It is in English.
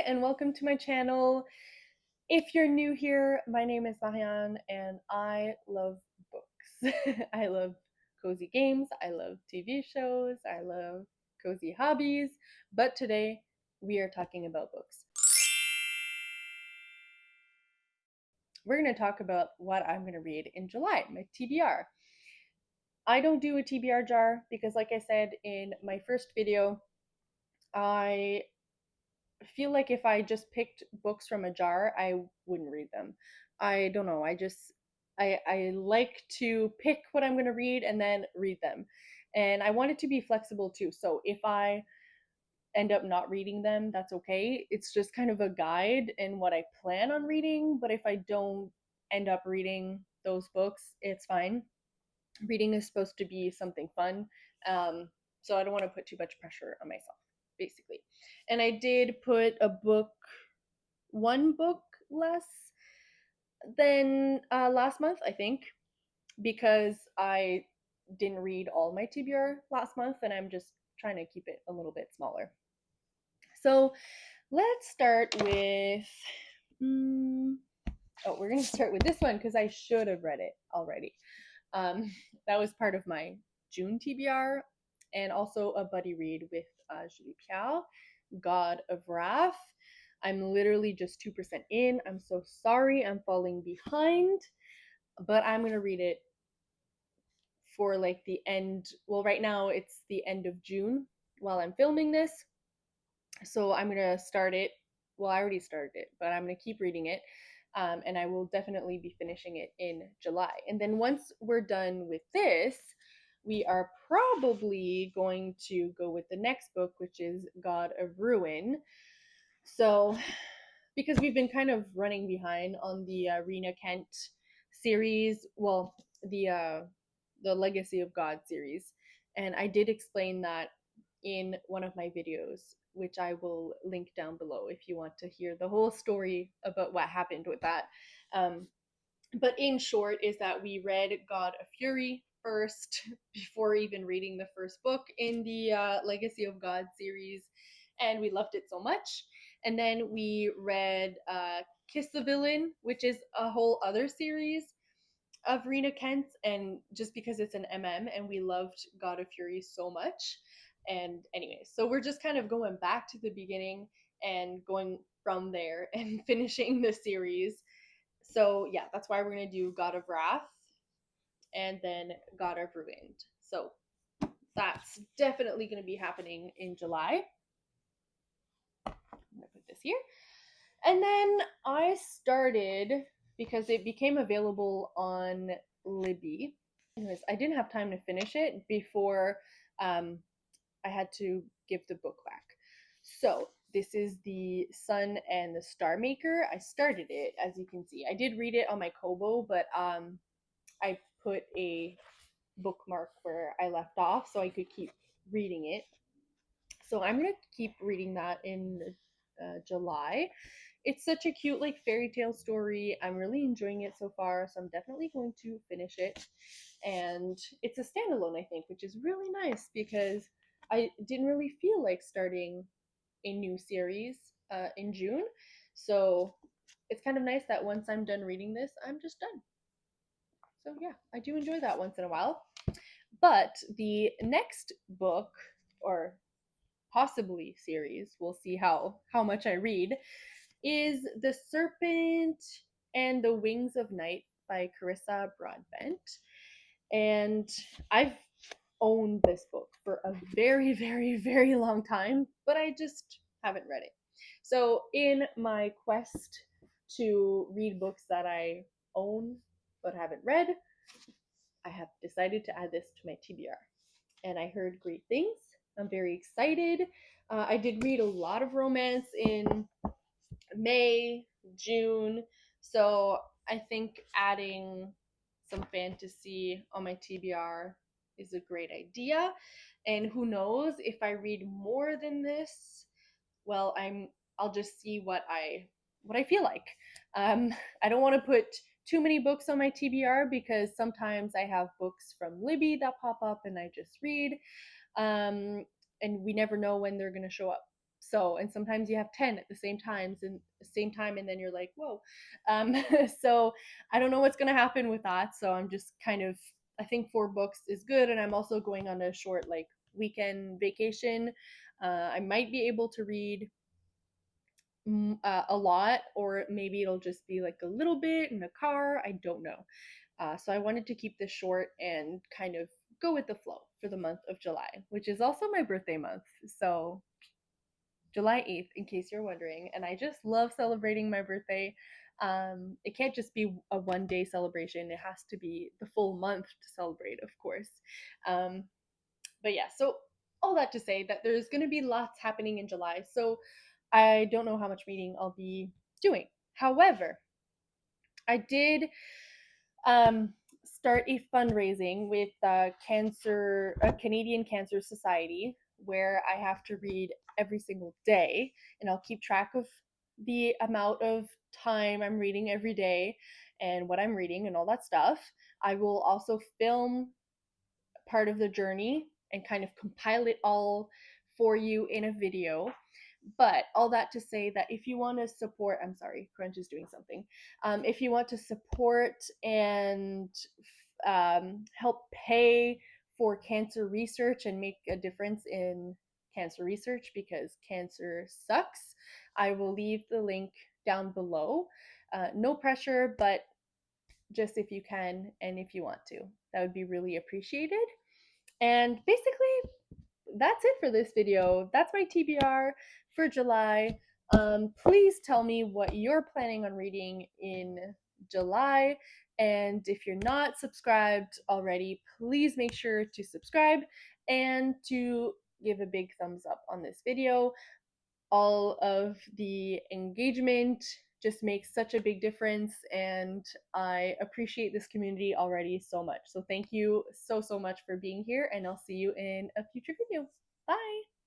and welcome to my channel. If you're new here, my name is Marianne and I love books. I love cozy games, I love TV shows, I love cozy hobbies, but today we are talking about books. We're going to talk about what I'm going to read in July, my TBR. I don't do a TBR jar because, like I said in my first video, I feel like if I just picked books from a jar, I wouldn't read them. I don't know. I like to pick what I'm going to read and then read them. And I want it to be flexible too. So if I end up not reading them, that's okay. It's just kind of a guide in what I plan on reading, but if I don't end up reading those books, it's fine. Reading is supposed to be something fun. So I don't want to put too much pressure on myself, basically. And I did put one book less than last month, I think, because I didn't read all my TBR last month, and I'm just trying to keep it a little bit smaller. So let's start with. We're gonna start with this one because I should have read it already. Um, that was part of my June TBR, and also a buddy read with Julie Piao, God of Wrath. I'm literally just 2% in. I'm so sorry. I'm falling behind, but I'm going to read it for like the end. Well, right now it's the end of June while I'm filming this. So I'm going to start it. Well, I already started it, but I'm going to keep reading it. And I will definitely be finishing it in July. And then once we're done with this, we are probably going to go with the next book, which is God of Ruin. So, because we've been kind of running behind on the Rena Kent series, well, the Legacy of God series, and I did explain that in one of my videos, which I will link down below if you want to hear the whole story about what happened with that. Um, but in short, is that we read God of Fury first before even reading the first book in the Legacy of God series, and we loved it so much. And then we read Kiss the Villain, which is a whole other series of Rena Kent, and just because it's an and we loved God of Fury so much. And anyways, so we're just kind of going back to the beginning and going from there and finishing the series. So yeah, that's why we're gonna do God of Wrath and then God of Ruined. So that's definitely gonna be happening in July. I'm gonna put this here. And then I started, because it became available on Libby. Anyways, I didn't have time to finish it before I had to give the book back. So this is The Sun and the Star Maker. I started it, as you can see. I did read it on my Kobo, but I put a bookmark where I left off so I could keep reading it. So I'm gonna keep reading that in July. It's such a cute like fairy tale story. I'm really enjoying it so far, so I'm definitely going to finish it. And it's a standalone, I think, which is really nice because I didn't really feel like starting a new series in June. So it's kind of nice that once I'm done reading this, I'm just done. So yeah, I do enjoy that once in a while. But the next book, or possibly series, we'll see how much I read, is The Serpent and the Wings of Night by Carissa Broadbent. And I've owned this book for a very, very, very long time, but I just haven't read it. So, in my quest to read books that I own but haven't read, I have decided to add this to my TBR. And I heard great things. I'm very excited. I did read a lot of romance in May, June. So I think adding some fantasy on my TBR is a great idea. And who knows, if I read more than this, well, I'll just see what I feel like. I don't want to put too many books on my TBR because sometimes I have books from Libby that pop up and I just read. And we never know when they're going to show up. So, and sometimes you have 10 at the same time, and then you're like, whoa. Um, so I don't know what's going to happen with that. So I'm just kind of, I think 4 books is good. And I'm also going on a short, like, weekend vacation. I might be able to read a lot, or maybe it'll just be like a little bit in a car. I don't know. So I wanted to keep this short and kind of go with the flow for the month of July, which is also my birthday month. So July 8th, in case you're wondering. And I just love celebrating my birthday. It can't just be a 1 day celebration, it has to be the full month to celebrate, of course. Um, but yeah, so all that to say that there's going to be lots happening in July. So I don't know how much reading I'll be doing. However, I did um, start a fundraising with Canadian Cancer Society, where I have to read every single day, and I'll keep track of the amount of time I'm reading every day and what I'm reading and all that stuff. I will also film part of the journey and kind of compile it all for you in a video. But all that to say that if you want to support, I'm sorry, Crunch is doing something. If you want to support and help pay for cancer research and make a difference in cancer research, because cancer sucks, I will leave the link down below. No pressure, but just if you can and if you want to, that would be really appreciated. And basically, that's it for this video. That's my TBR for July. Please tell me what you're planning on reading in July. And if you're not subscribed already, please make sure to subscribe and to give a big thumbs up on this video. All of the engagement just makes such a big difference, and I appreciate this community already so much. So thank you so much for being here, and I'll see you in a future video. Bye.